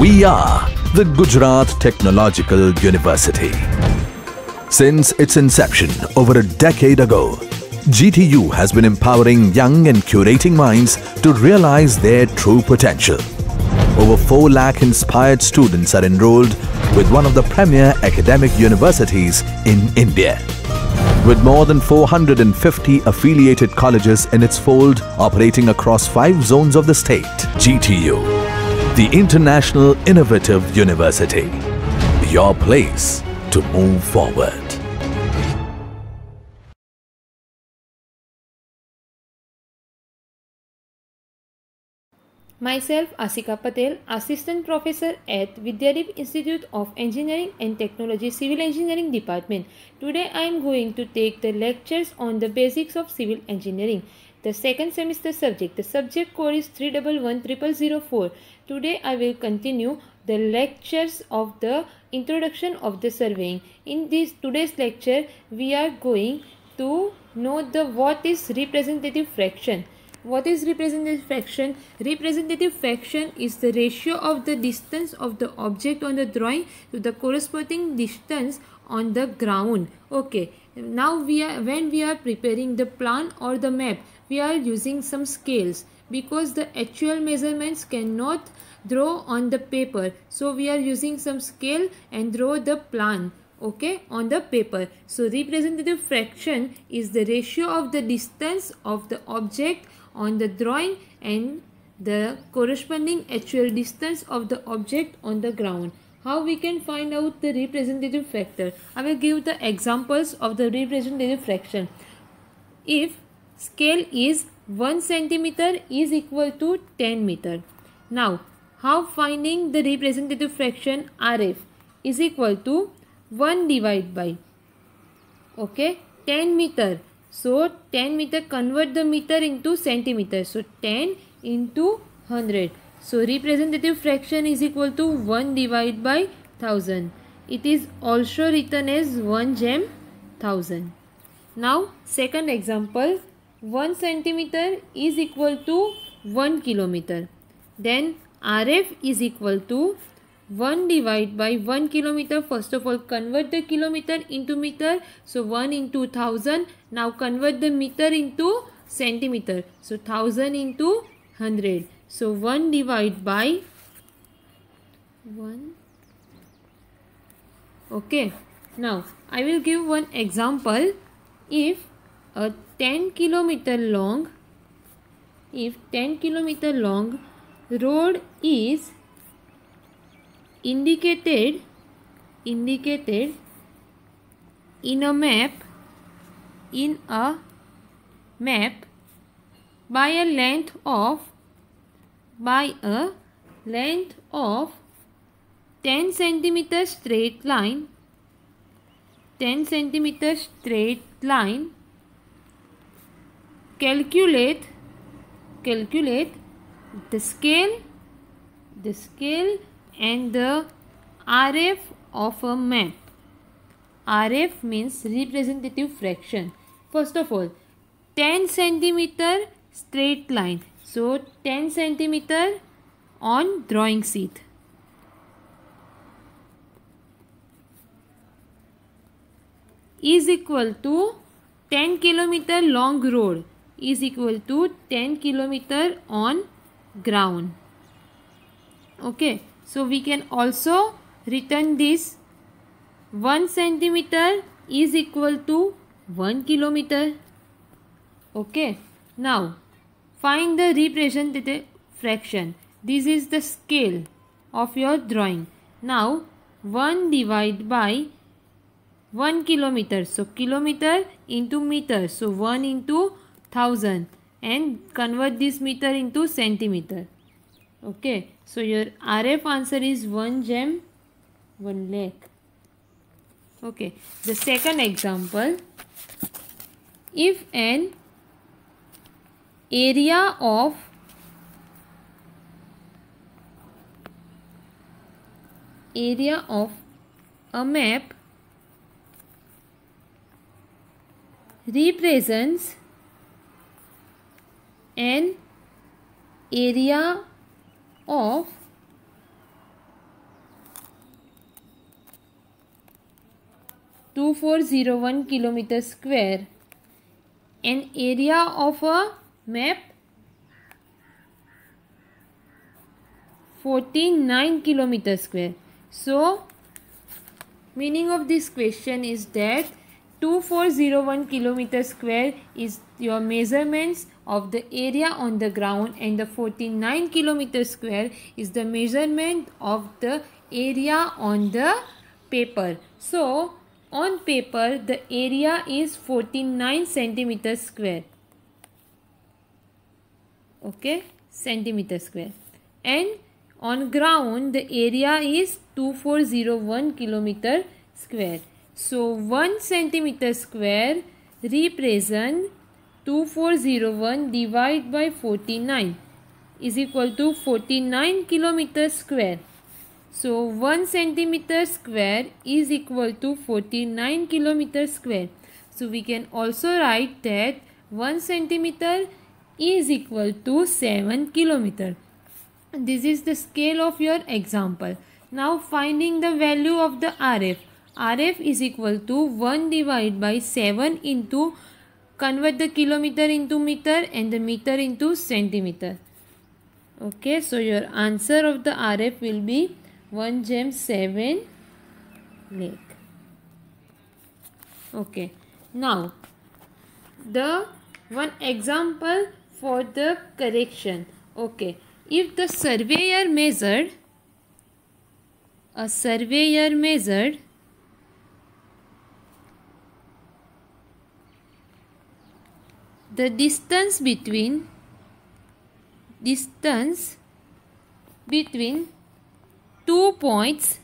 We are the Gujarat Technological University. Since its inception over a decade ago, GTU has been empowering young and curating minds to realize their true potential. Over 4 lakh inspired students are enrolled with one of the premier academic universities in India. With more than 450 affiliated colleges in its fold operating across 5 zones of the state, GTU, the International Innovative University, your place to move forward. Myself, Asika Patel, Assistant Professor at Vidyadeep Institute of Engineering and Technology Civil Engineering Department. Today I am going to take the lectures on the basics of civil engineering. The second semester subject. The subject code is 3110004. Today I will continue the lectures of the introduction of the surveying. In this today's lecture, we are going to know what is representative fraction. What is representative fraction? Representative fraction is the ratio of the distance of the object on the drawing to the corresponding distance on the ground. Okay. Now when we are preparing the plan or the map, we are using some scales because the actual measurements cannot draw on the paper. So we are using some scale and draw the plan. Okay, on the paper. So representative fraction is the ratio of the distance of the object on the drawing and the corresponding actual distance of the object on the ground. How we can find out the representative factor? I will give the examples of the representative fraction. If scale is 1 centimeter is equal to 10 meter. Now, how finding the representative fraction RF is equal to 1 divided by 10 meter. So 10 meter, convert the meter into centimeter. So 10 into 100. So representative fraction is equal to 1 divided by 1000. It is also written as 1 gem 1000. Now second example, 1 centimeter is equal to 1 kilometer. Then RF is equal to 1 divided by 1 kilometer. First of all, convert the kilometer into meter. So 1 into 1000. Now convert the meter into centimeter. So 1000 into 100. So 1 divided by 1. Okay. Now I will give one example. If a 10 kilometer long road is indicated in a map by a length of 10 centimeter straight line, calculate the scale and the RF of a map. RF means representative fraction. First of all, 10 centimeter straight line. So 10 centimeter on drawing sheet. Is equal to 10 kilometer long road is equal to 10 kilometer on ground. Okay. So we can also written this 1 centimeter is equal to 1 kilometer. Okay. Now find the representative fraction. This is the scale of your drawing. Now 1 divided by 1 kilometer. So kilometer into meter. So 1 into 1000 and convert this meter into centimeter. Okay. So your RF answer is 1 gem 1 lakh. Okay. The second example. If an area of a map represents an area of 2401 kilometer square and area of a map 49 kilometer square. So meaning of this question is that 2401 kilometer square is your measurements of the area on the ground, and the 49 kilometer square is the measurement of the area on the paper. So on paper the area is 49 centimeter square. Okay, centimeter square, and on ground the area is 2401 kilometer square. So 1 centimeter square represent 2401 divided by 49 is equal to 49 kilometer square. So 1 centimeter square is equal to 49 kilometer square. So we can also write that 1 centimeter is equal to 7 kilometer. This is the scale of your example. Now finding the value of the RF. RF is equal to 1 divided by 7 into, convert the kilometer into meter and the meter into centimeter. Okay, so your answer of the RF will be 1.7 lakh. Okay, now the one example for the correction. Okay, if the surveyor measured the distance between two points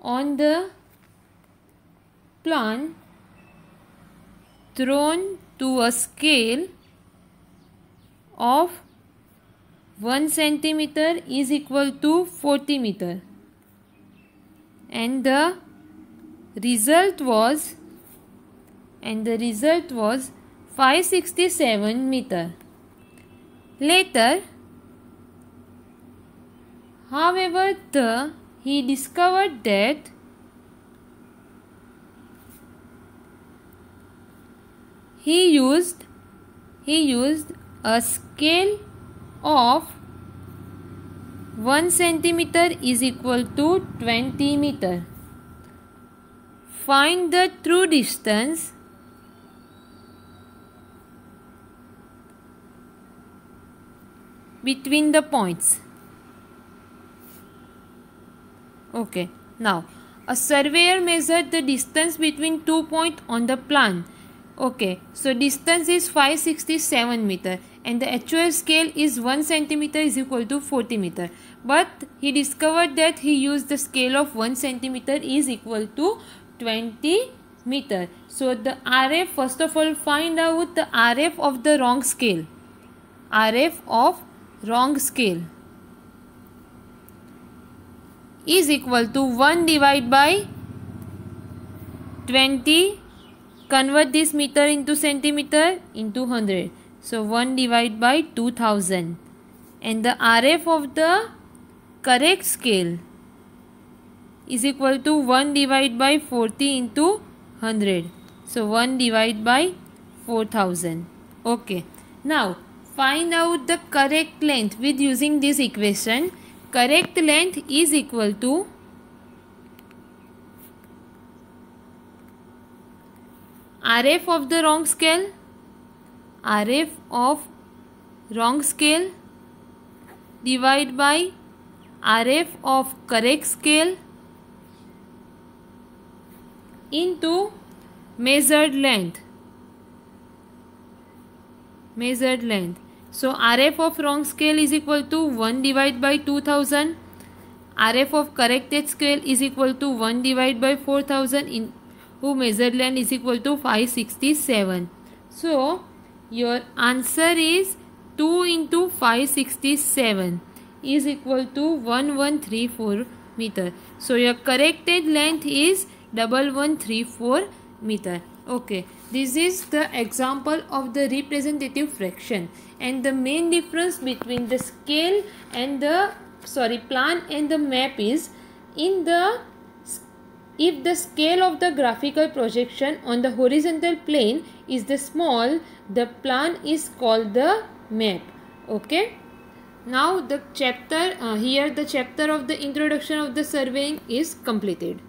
on the plan thrown to a scale of 1 centimeter is equal to 40 meter, and the result was 567 meter. Later, however, he discovered that he used a scale of 1 centimeter is equal to 20 meter. Find the true distance between the points. Okay, now a surveyor measured the distance between 2 points on the plan. Okay, so distance is 567 meter and the actual scale is 1 centimeter is equal to 40 meter. But he discovered that he used the scale of 1 centimeter is equal to 20 meter. So the RF, first of all find out the RF of the wrong scale. RF of wrong scale is equal to 1 divided by 20. Convert this meter into centimeter into 100. So 1 divided by 2000. And the RF of the correct scale is equal to 1 divided by 40 into 100. So 1 divided by 4000. Okay. Now find out the correct length with using this equation. Correct length is equal to RF of the wrong scale, RF of wrong scale divided by RF of correct scale into measured length. So RF of wrong scale is equal to 1 divided by 2000. RF of corrected scale is equal to 1 divided by 4000 in who measured length is equal to 567. So your answer is 2 into 567 is equal to 1134 meter. So your corrected length is 1134 meter. Okay, this is the example of the representative fraction, and the main difference between the scale and the plan and the map is in the If the scale of the graphical projection on the horizontal plane is the small, the plan is called the map. Okay. Now the chapter of the introduction of the surveying is completed.